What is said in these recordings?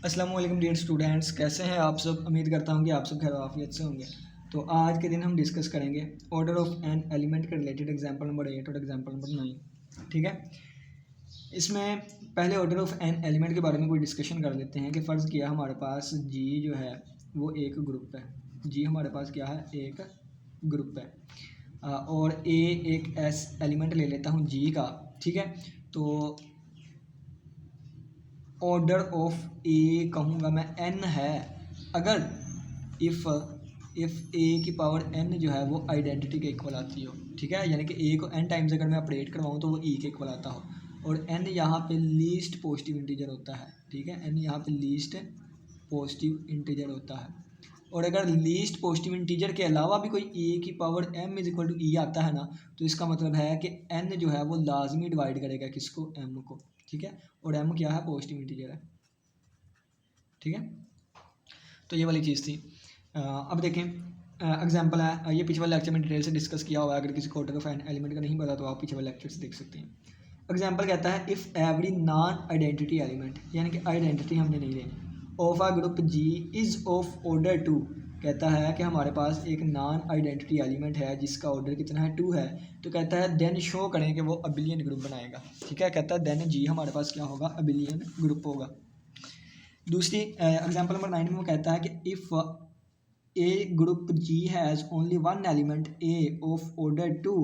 अस्सलाम वालेकुम dear students, कैसे हैं आप सब। उम्मीद करता हूं कि आप सब खैर आफियत से होंगे। तो आज के दिन हम डिस्कस करेंगे ऑर्डर ऑफ एन एलिमेंट के रिलेटेड एग्जांपल नंबर 8 और एग्जांपल नंबर 9। ठीक है, इसमें पहले ऑर्डर ऑफ एन एलिमेंट के बारे में कोई डिस्कशन कर लेते हैं कि फ़र्ज़ किया हमारे पास जी जो है वो एक ग्रुप है। जी हमारे पास क्या है, एक ग्रुप है। और ए एक एस एलिमेंट ले लेता हूँ जी का। ठीक है, तो ऑर्डर ऑफ ए कहूँगा मैं एन है अगर इफ़ ए की पावर एन जो है वो आइडेंटिटी के इक्वल आती हो। ठीक है, यानी कि ए को एन टाइम्स अगर मैं ऑपरेट करवाऊँ तो वो ई के इक्वल आता हो, और एन यहाँ पे लीस्ट पॉजिटिव इंटीजर होता है। ठीक है, एन यहाँ पे लीस्ट पॉजिटिव इंटीजर होता है। और अगर लीस्ट पॉजिटिव इंटीजर के अलावा भी कोई ए की power M is equal to E आता है ना, तो इसका मतलब है कि एन जो है वो लाजमी डिवाइड करेगा किसको, एम को। ठीक है, और एम क्या है, पॉजिटिव इंटीजर है। ठीक है, तो ये वाली चीज़ थी। अब देखें एग्जांपल है, ये पिछले वाले लेक्चर में डिटेल से डिस्कस किया हुआ है। अगर किसी को ऑर्डर ऑफ एन एलिमेंट का नहीं पता तो आप पिछले वाले लेक्चर से देख सकते हैं। एग्जांपल कहता है if every non identity element, यानी कि आइडेंटिटी हमने नहीं लेनी, of a group G is of order 2। कहता है कि हमारे पास एक नॉन आइडेंटिटी एलिमेंट है जिसका ऑर्डर कितना है, 2 है। तो कहता है देन शो करें कि वो अबिलियन ग्रुप बनाएगा। ठीक है, कहता है देन जी हमारे पास क्या होगा, अबिलियन ग्रुप होगा। दूसरी एग्जांपल नंबर 9 में वो कहता है कि if A group G has only one element A of order 2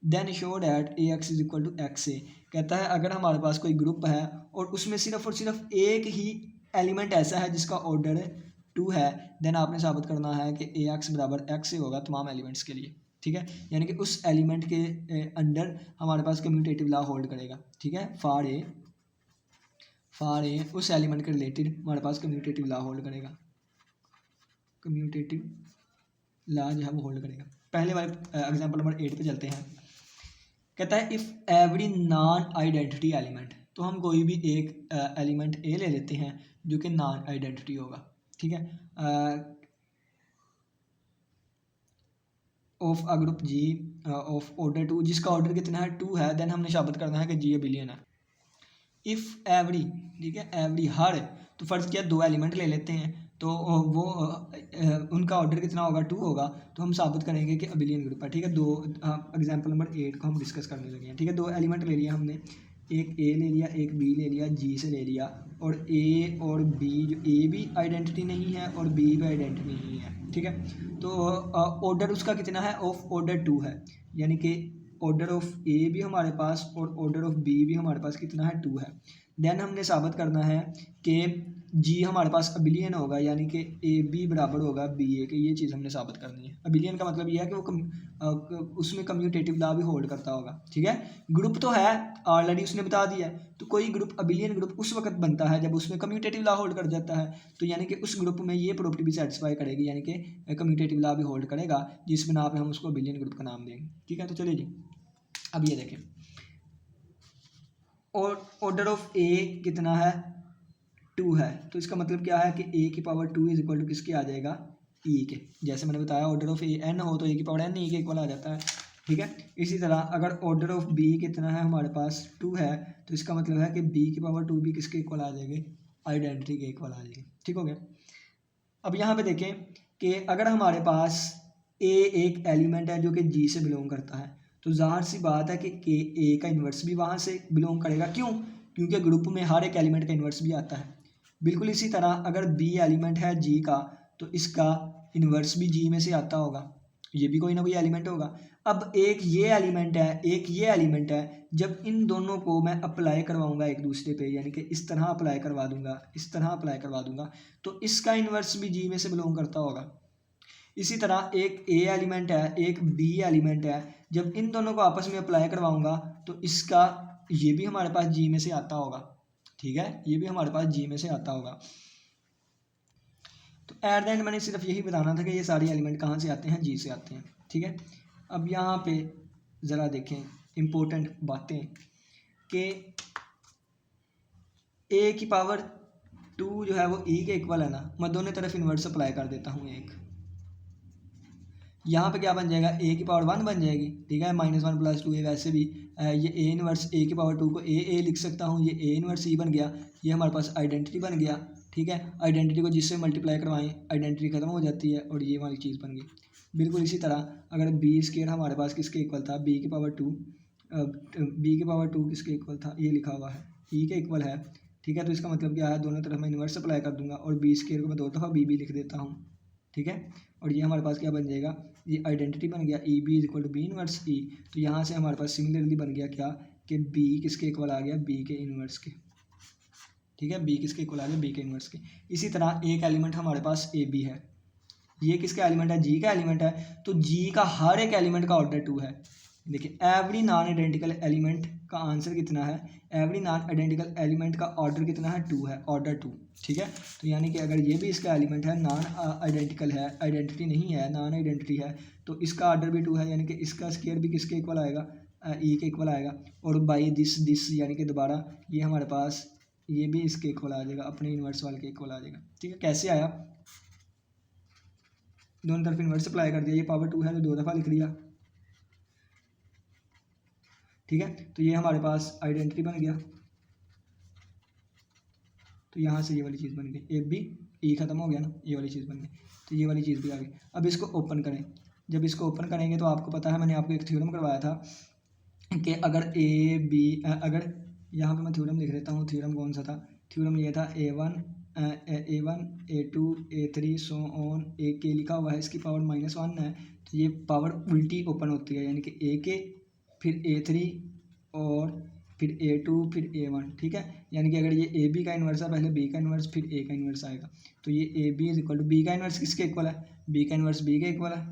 then show that A X is equal to X A. कहता है अगर हमारे पास कोई ग्रुप है और उसमें सिर्फ और सिर्फ एक ही एलिमेंट ऐसा है जिसका ऑर्डर 2 है, देन आपने साबित करना है कि ए एक्स बराबर एक्स ए होगा तमाम एलिमेंट्स के लिए। ठीक है, यानी कि उस एलिमेंट के अंडर हमारे पास कम्यूटेटिव लॉ होल्ड करेगा। ठीक है, फॉर ए उस एलिमेंट के रिलेटेड हमारे पास कम्यूटेटिव लॉ होल्ड करेगा, कम्यूटेटिव लॉ जो है वो होल्ड करेगा। पहले वाले एग्जांपल नंबर 8 पे चलते हैं। कहता है if every non identity element, तो हम कोई भी एक एलिमेंट ए ले लेते हैं जो कि नॉन आइडेंटिटी होगा। ठीक है, of a group G of order 2 जिसका ऑर्डर कितना है, 2 है, देन हमने साबित करना है कि जी अबिलियन है। इफ़ एवरी, ठीक है, एवरी हर, तो फ़र्ज़ किया 2 एलिमेंट ले लेते हैं तो वो उनका ऑर्डर कितना होगा, 2 होगा। तो हम साबित करेंगे कि अबिलियन ग्रुप है। ठीक है, दो एग्जांपल नंबर 8 को हम डिस्कस करने लगे हैं। ठीक है, 2 एलिमेंट ले लिया हमने, एक ए ले लिया, एक बी ले लिया, जी से ले लिया। और ए और बी, जो ए भी आइडेंटिटी नहीं है और बी भी आइडेंटिटी नहीं है। ठीक है, तो ऑर्डर उसका कितना है, ऑफ ऑर्डर 2 है, यानी कि ऑर्डर ऑफ ए भी हमारे पास और ऑर्डर ऑफ बी भी हमारे पास कितना है, 2 है। देन हमने साबित करना है कि जी हमारे पास अबिलियन होगा, यानी कि ए बी बराबर होगा बी ए के। ये चीज़ हमने साबित करनी है। अबिलियन का मतलब ये है कि वो उसमें कम्यूटेटिव लॉ भी होल्ड करता होगा। ठीक है, ग्रुप तो है ऑलरेडी उसने बता दिया है, तो कोई ग्रुप अबिलियन ग्रुप उस वक्त बनता है जब उसमें कम्यूटेटिव लॉ होल्ड कर जाता है। तो यानी कि उस ग्रुप में ये प्रॉपर्टी भी सेटिस्फाई करेगी, यानी कि कम्यूटेटिव लॉ भी होल्ड करेगा, जिस बिना पे हम उसको अबिलियन ग्रुप का नाम देंगे। ठीक है, तो चलिए जी, अब ये देखें और ऑर्डर ऑफ ए कितना है, 2 है। तो इसका मतलब क्या है कि ए की पावर 2 इज इक्वल टू किसके आ जाएगा, ई के। जैसे मैंने बताया ऑर्डर ऑफ ए एन हो तो ए की पावर एन ई के इक्वल आ जाता है। ठीक है, इसी तरह अगर ऑर्डर ऑफ बी कितना है, हमारे पास 2 है, तो इसका मतलब है कि बी की पावर 2 भी किसके इक्वल आ जाएगी, आइडेंटिटी के इक्वल आ जाएगी। ठीक हो गया। अब यहाँ पे देखें कि अगर हमारे पास ए एक एलिमेंट है जो कि जी से बिलोंग करता है, तो ज़ाहिर सी बात है कि ए का इन्वर्स भी वहाँ से बिलोंग करेगा। क्यों, क्योंकि ग्रुप में हर एक एलिमेंट का इन्वर्स भी आता है। बिल्कुल इसी तरह अगर बी एलिमेंट है जी का, तो इसका इन्वर्स भी जी में से आता होगा, ये भी कोई ना कोई एलिमेंट होगा। अब एक ये एलिमेंट है, एक ये एलिमेंट है, जब इन दोनों को मैं अप्लाई करवाऊंगा एक दूसरे पे, यानी कि इस तरह अप्लाई करवा दूंगा, इस तरह अप्लाई करवा दूंगा, तो इसका इन्वर्स भी जी में से बिलोंग करता होगा। इसी तरह एक ए एलिमेंट है, एक बी एलिमेंट है, जब इन दोनों को आपस में अप्लाई करवाऊंगा तो इसका ये भी हमारे पास जी में से आता होगा। ठीक है, ये भी हमारे पास जी में से आता होगा। तो एट द एंड मैंने सिर्फ यही बताना था कि ये सारे एलिमेंट कहाँ से आते हैं, जी से आते हैं। ठीक है, अब यहाँ पे ज़रा देखें इम्पोर्टेंट बातें कि ए की पावर 2 जो है वो ई के इक्वल है ना, मैं दोनों तरफ इन्वर्स अप्लाई कर देता हूँ। एक यहाँ पे क्या बन जाएगा, ए की पावर 1 बन जाएगी। ठीक है, -1 + 2 ए, वैसे भी ये ए इन्वर्स ए की पावर 2 को ए लिख सकता हूँ, ये ए इन्वर्स ई बन गया, ये हमारे पास आइडेंटिटी बन गया। ठीक है, आइडेंटिटी को जिससे मल्टीप्लाई करवाएं आइडेंटिटी ख़त्म हो जाती है और ये वाली चीज़ बन गई। बिल्कुल इसी तरह अगर बी स्क्वायर हमारे पास किसके इक्वल था, बी की पावर 2, बी की पावर 2 किसके इक्वल था, ये लिखा हुआ है ई के इक्वल है। ठीक है, तो इसका मतलब क्या है, दोनों तरफ मैं इन्वर्स अप्लाई कर दूंगा और बी स्क्वायर को मैं 2 दफ़ा बी भी लिख देता हूँ। ठीक है, और ये हमारे पास क्या बन जाएगा, ये आइडेंटिटी बन गया e b is equal to b inverse e. तो यहाँ से हमारे पास सिमिलरली बन गया क्या कि बी किसके इक्वल आ गया, बी के इन्वर्स के। ठीक है, बी किसके इक्वल आ गया, बी के इन्वर्स के। इसी तरह एक एलिमेंट हमारे पास ए बी है, ये किसका एलिमेंट है, जी का एलिमेंट है। तो जी का हर एक एलिमेंट का ऑर्डर 2 है। देखिए एवरी नॉन आइडेंटिकल एलिमेंट का आंसर कितना है, एवरी नॉन आइडेंटिकल एलिमेंट का ऑर्डर कितना है, 2 है, ऑर्डर 2। ठीक है, तो यानी कि अगर ये भी इसका एलिमेंट है, नॉन आइडेंटिकल है, आइडेंटिटी नहीं है, नॉन आइडेंटिटी है, तो इसका ऑर्डर भी 2 है, यानी कि इसका स्क्वायर भी किसके इक्वल आएगा, ई के इक्वल आएगा। और बाई दिस यानी कि दोबारा ये हमारे पास ये भी इसके इक्वल आ जाएगा, अपने इन्वर्स वाले के इक्वल आ जाएगा। ठीक है, कैसे आया, दोनों तरफ इन्वर्स अप्लाई कर दिया, ये पावर 2 है तो 2 दफ़ा लिख दिया। ठीक है, तो ये हमारे पास आइडेंटिटी बन गया। तो यहाँ से ये वाली चीज़ बन गई, ए बी ई ख़त्म हो गया ना, ये वाली चीज़ बन गई, तो ये वाली चीज़ भी आ गई। अब इसको ओपन करें, जब इसको ओपन करेंगे तो आपको पता है मैंने आपको एक थ्योरम करवाया था कि अगर ए बी अगर यहाँ पे मैं थ्योरम लिख देता हूँ, थ्योरम कौन सा था, थ्योरम ये था A1 A2 A3 so on, ए के लिखा हुआ है, इसकी पावर -1 है, तो ये पावर उल्टी ओपन होती है, यानी कि ए के फिर A3 और फिर A2 फिर A1। ठीक है, यानी कि अगर ये ए बी का इन्वर्स है, पहले बी का इन्वर्स फिर ए का इन्वर्स आएगा, तो ये a b is equal to b का इन्वर्स किसके इक्वल है, बी का इन्वर्स बी के इक्वल है,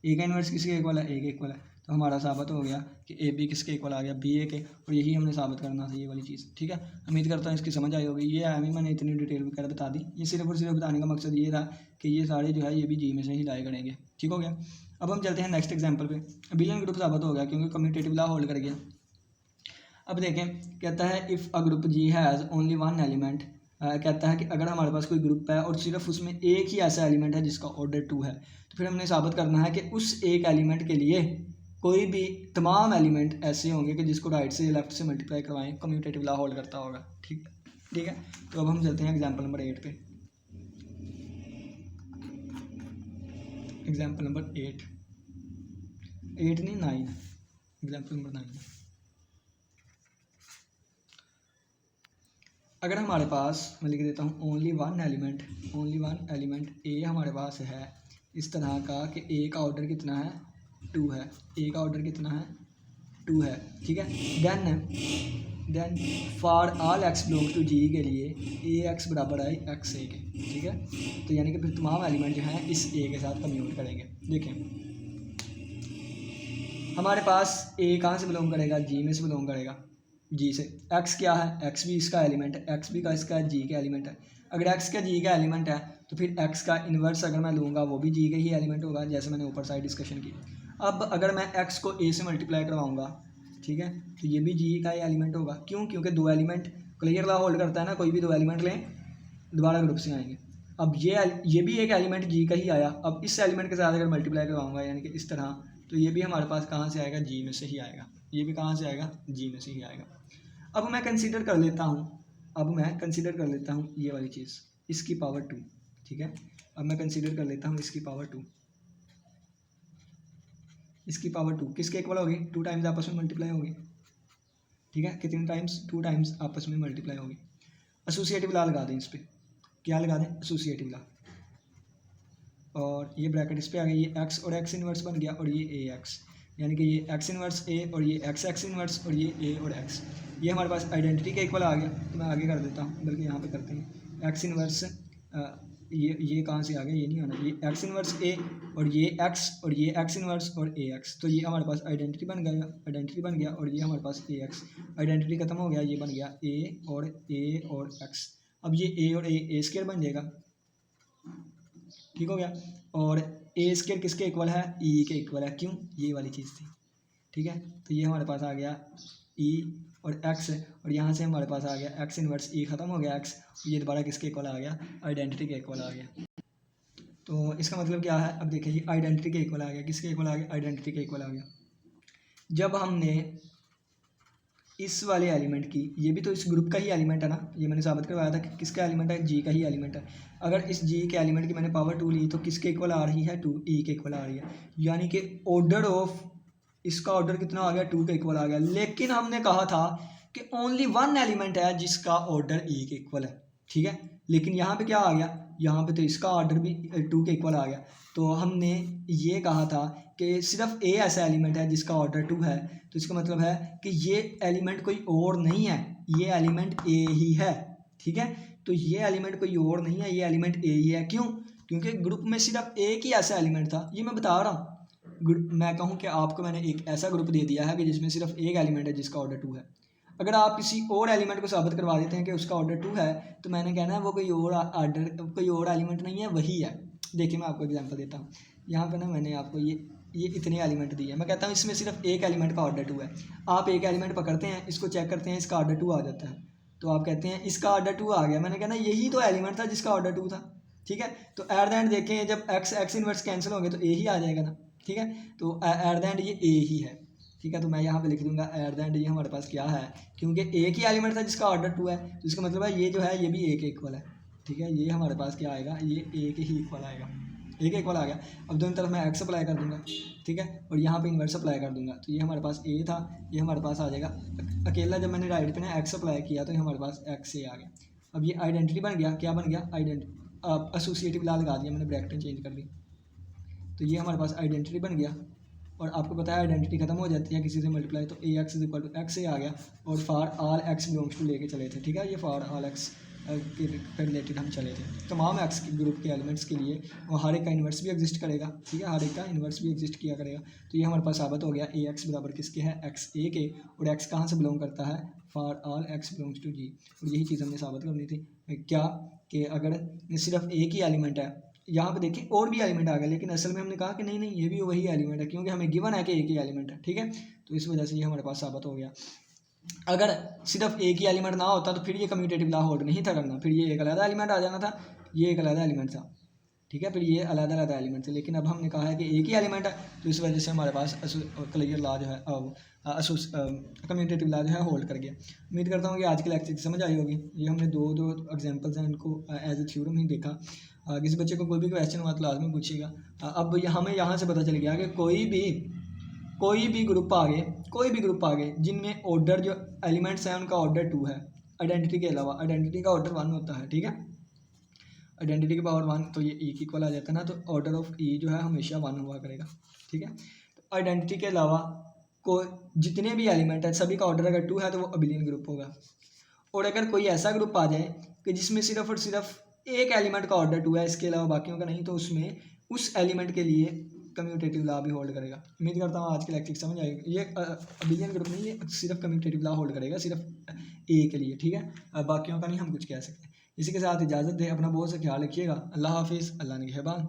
ए का इन्वर्स किसके इक्वल है, ए के इक्वल है। तो हमारा साबित हो गया कि ए बी किसके इक्वल आ गया, बी ए के, और यही हमने साबित करना था, ये वाली चीज़। ठीक है, उम्मीद करता हूँ इसकी समझ आई होगी। ये है मैंने इतनी डिटेल वगैरह बता दी, ये सिर्फ और सिर्फ बताने का मकसद ये था कि ये सारे जो है ये भी जी में से ही लाए करेंगे। ठीक हो गया, अब हम चलते हैं नेक्स्ट एग्जाम्पल पे। अबिलियन ग्रुप साबित हो गया क्योंकि कम्यूटेटिव लॉ होल्ड कर गया। अब देखें, कहता है if a group G has only one element, कहता है कि अगर हमारे पास कोई ग्रुप है और सिर्फ उसमें एक ही ऐसा एलिमेंट है जिसका ऑर्डर 2 है, तो फिर हमने साबित करना है कि उस एक एलिमेंट के लिए कोई भी तमाम एलिमेंट ऐसे होंगे कि जिसको राइट से लेफ्ट से मल्टीप्लाई करवाएं कम्यूटेटिव लॉ होल्ड करता होगा। ठीक है, तो अब हम चलते हैं एग्जाम्पल नंबर 8 पे। एग्जाम्पल नंबर 8 नहीं 9, एग्जाम्पल नंबर 9। अगर हमारे पास मैं लिख देता हूँ ओनली वन एलिमेंट ए हमारे पास है इस तरह का कि ए का ऑर्डर कितना है, 2 है, ए का ऑर्डर कितना है, 2 है। ठीक है, then for all X belong to G के लिए ए एक्स बराबर है एक्स ए के। ठीक है, तो यानी कि फिर तमाम एलिमेंट जो हैं इस ए के साथ कम्यूट करेंगे। देखें हमारे पास ए कहाँ से बिलोंग करेगा, जी में से बिलोंग करेगा, जी से। एक्स क्या है, एक्स भी इसका एलिमेंट है, एक्स भी का इसका जी का एलिमेंट है। अगर एक्स का जी का एलिमेंट है तो फिर एक्स का इन्वर्स अगर मैं लूँगा वो भी जी का ही एलिमेंट होगा, जैसे मैंने ऊपर साइड डिस्कशन की। अब अगर मैं एक्स को ए से मल्टीप्लाई करवाऊँगा, ठीक है, तो ये भी जी का ही एलिमेंट होगा। क्यों, क्योंकि 2 एलिमेंट क्लियर लॉ होल्ड करता है ना, कोई भी 2 एलिमेंट लें दोबारा ग्रुप से आएंगे। अब ये भी एक एलिमेंट जी का ही आया, अब इस एलिमेंट के साथ अगर मल्टीप्लाई करवाऊँगा यानी कि इस तरह, तो ये भी हमारे पास कहाँ से आएगा, जी में से ही आएगा, ये भी कहाँ से आएगा, जी में से ही आएगा। अब मैं कंसीडर कर लेता हूँ ये वाली चीज़, इसकी पावर 2। ठीक है, अब मैं कंसीडर कर लेता हूँ इसकी पावर 2, इसकी पावर 2 किसके इक्वल होगी, 2 टाइम्स आपस में मल्टीप्लाई होगी। ठीक है, कितने टाइम्स, 2 टाइम्स आपस में मल्टीप्लाई होगी। एसोसिएटिव लॉ लगा दें इस पर, क्या लगा दें, एसोसिएटिव लॉ, और ये ब्रैकेट इस पर आ गई, ये एक्स और एक्स इनवर्स बन गया और ये ए एक्स, यानी कि ये एक्स इनवर्स ए और ये एक्स इनवर्स और ये ए और एक्स, ये हमारे पास आइडेंटिटी के इक्वल आ गया। तो मैं आगे कर देता हूँ, बल्कि यहाँ पे करते हैं एक्स इनवर्स, ये कहाँ से आ गया, ये नहीं आना, ये एक्स इनवर्स ए और ये एक्स इनवर्स और ए एक्स, तो ये हमारे पास आइडेंटिटी बन गया और ये हमारे पास ए एक्स, आइडेंटिटी खत्म हो गया, ये बन गया ए और एक्स। अब ये ए और ए स्क्वायर बन जाएगा। ठीक हो गया, और ए स्क्वायर किसके इक्वल है, ई के इक्वल है। क्यों, ये वाली चीज़ थी। ठीक है, तो ये हमारे पास आ गया ई और एक्स, और यहाँ से हमारे पास आ गया एक्स इनवर्स ई, ख़त्म हो गया एक्स, ये दोबारा किसके इक्वल आ गया, आइडेंटिटी के इक्वल आ गया। तो इसका मतलब क्या है, अब देखिए ये आइडेंटिटी के इक्वल आ गया, किसके इक्वल आ गया, आइडेंटिटी के इक्वल आ गया। जब हमने इस वाले एलिमेंट की, ये भी तो इस ग्रुप का ही एलिमेंट है ना, ये मैंने साबित करवाया था कि किसका एलिमेंट है, जी का ही एलिमेंट है। अगर इस जी के एलिमेंट की मैंने पावर 2 ली तो किसके इक्वल आ रही है, 2 ई के इक्वल आ रही है, यानी कि ऑर्डर ऑफ इसका ऑर्डर कितना आ गया, 2 के इक्वल आ गया। लेकिन हमने कहा था कि ओनली वन एलिमेंट है जिसका ऑर्डर ई के इक्वल है, ठीक है। लेकिन यहाँ पे क्या आ गया, यहाँ पे तो इसका ऑर्डर भी 2 के इक्वल आ गया। तो हमने ये कहा था कि सिर्फ ए ऐसा एलिमेंट है जिसका ऑर्डर 2 है, तो इसका मतलब है कि ये एलिमेंट कोई और नहीं है, ये एलिमेंट ए ही है, ठीक है। तो ये एलिमेंट कोई और नहीं है, ये एलिमेंट ए ही है। क्यों? क्योंकि ग्रुप में सिर्फ एक ही ऐसा एलिमेंट था, ये मैं बता रहा हूँ। मैं कहूँ कि आपको मैंने एक ऐसा ग्रुप दे दिया है कि जिसमें सिर्फ एक एलिमेंट है जिसका ऑर्डर 2 है। अगर आप किसी और एलिमेंट को साबित करवा देते हैं कि उसका ऑर्डर 2 है, तो मैंने कहना है वो कोई और एलिमेंट नहीं है, वही है। देखिए मैं आपको एग्जांपल देता हूँ। यहाँ पे ना मैंने आपको ये इतने एलिमेंट दिए हैं, मैं कहता हूँ इसमें सिर्फ एक एलिमेंट का ऑर्डर 2 है। आप एक एलिमेंट पकड़ते हैं, इसको चेक करते हैं, इसका ऑर्डर 2 आ जाता है, तो आप कहते हैं इसका ऑर्डर 2 आ गया। मैंने कहना यही तो एलिमेंट था जिसका ऑर्डर 2 था, ठीक है। तो एट द एंड देखें, जब एक्स इनवर्स कैंसिल होंगे तो ए ही आ जाएगा ना, ठीक है। तो एट द एंड ये ए ही है, ठीक है। तो मैं यहाँ पे लिख दूंगा एट द एंड ये हमारे पास क्या है, क्योंकि एक ही एलिमेंट था जिसका ऑर्डर 2 है, तो इसका मतलब है ये जो है ये भी ए के इक्वल है, ठीक है। ये हमारे पास क्या आएगा, ये ए के ही इक्वल आएगा, ए के इक्वल आ गया। अब दोनों तरफ मैं एक्स अप्लाई कर दूंगा, ठीक है, और यहाँ पे इन्वर्स अप्लाई कर दूंगा, तो ये हमारे पास ए था, ये हमारे पास आ जाएगा अकेला। जब मैंने राइट पे ना एक्स अप्लाई किया तो ये हमारे पास एक्स ए आ गया। अब ये आइडेंटिटी बन गया, क्या बन गया, आइडेंटिटी। एसोसिएटिव ला लगा दिया मैंने, ब्रैकेटें चेंज कर दी, तो ये हमारे पास आइडेंटिटी बन गया। और आपको पता है आइडेंटिटी खत्म हो जाती है किसी से मल्टीप्लाई, तो A X is equal to X A आ गया। और for all X belongs to लेके चले थे, ठीक है। ये फॉर ऑल एक्स के रिलेटेड हम चले थे, तमाम एक्स के ग्रुप के एलिमेंट्स के लिए, और हर एक का इन्वर्स भी एग्जिस्ट करेगा, ठीक है, हर एक का इन्वर्स भी एग्जिस्ट किया करेगा। तो ये हमारे पास साबित हो गया ए एक्स बराबर किसके है, एक्स ए के। और एक्स कहाँ से बिलोंग करता है, for all X belongs to G. और यही चीज़ हमने साबित करनी थी, क्या कि अगर सिर्फ एक ही एलिमेंट है, यहाँ पे देखिए और भी एलिमेंट आ गया, लेकिन असल में हमने कहा कि नहीं ये भी वही एलिमेंट है, क्योंकि हमें गिवन है कि एक ही एलिमेंट है, ठीक है। तो इस वजह से ये हमारे पास साबित हो गया। अगर सिर्फ एक ही एलिमेंट ना होता तो फिर ये कम्यूटेटिव लॉ होल्ड नहीं था करना, फिर ये एक अलग एलिमेंट आ जाना था, ये एक अलग एलिमेंट था, ठीक है, फिर ये अलग अलग एलिमेंट थे। लेकिन अब हमने कहा है कि एक ही एलिमेंट है, तो इस वजह से हमारे पास क्लियर लॉ जो है कम्यूटेटिव लॉ जो है होल्ड कर गया। उम्मीद करता हूँ कि आज की लेक्चर समझ आई होगी। ये हमने दो एग्जांपल्स हैं, इनको एज ए थ्योरम ही देखा। किसी बच्चे को कोई भी क्वेश्चन हुआ तो लाजमी पूछिएगा। अब हमें यहाँ से पता चल गया कि कोई भी ग्रुप आ गए जिनमें ऑर्डर जो एलिमेंट्स हैं उनका ऑर्डर 2 है, आइडेंटिटी के अलावा। आइडेंटिटी का ऑर्डर 1 होता है, ठीक है, आइडेंटिटी की पावर 1, तो ये ई की इक्वल आ जाता है ना, तो ऑर्डर ऑफ ई जो है हमेशा 1 हुआ करेगा, ठीक है। तो आइडेंटिटी के अलावा को जितने भी एलिमेंट हैं सभी का ऑर्डर अगर 2 है तो वो अबिलियन ग्रुप होगा। और अगर कोई ऐसा ग्रुप आ जाए कि जिसमें सिर्फ और सिर्फ एक एलिमेंट का ऑर्डर 2 है, इसके अलावा बाकियों का नहीं, तो उसमें उस एलिमेंट के लिए कम्यूटेटिव लॉ भी होल्ड करेगा। उम्मीद करता हूँ आज की लेक्चर समझ आएगी। ये अबिलियन ग्रुप नहीं, ये सिर्फ कम्यूटेटिव लॉ होल्ड करेगा सिर्फ ए के लिए, ठीक है, बाकियों का नहीं हम कुछ कह सकते। इसी के साथ इजाज़त दें, अपना बहुत सा ख्याल रखिएगा। अल्लाह हाफिज़, अल्लाह निगहबान।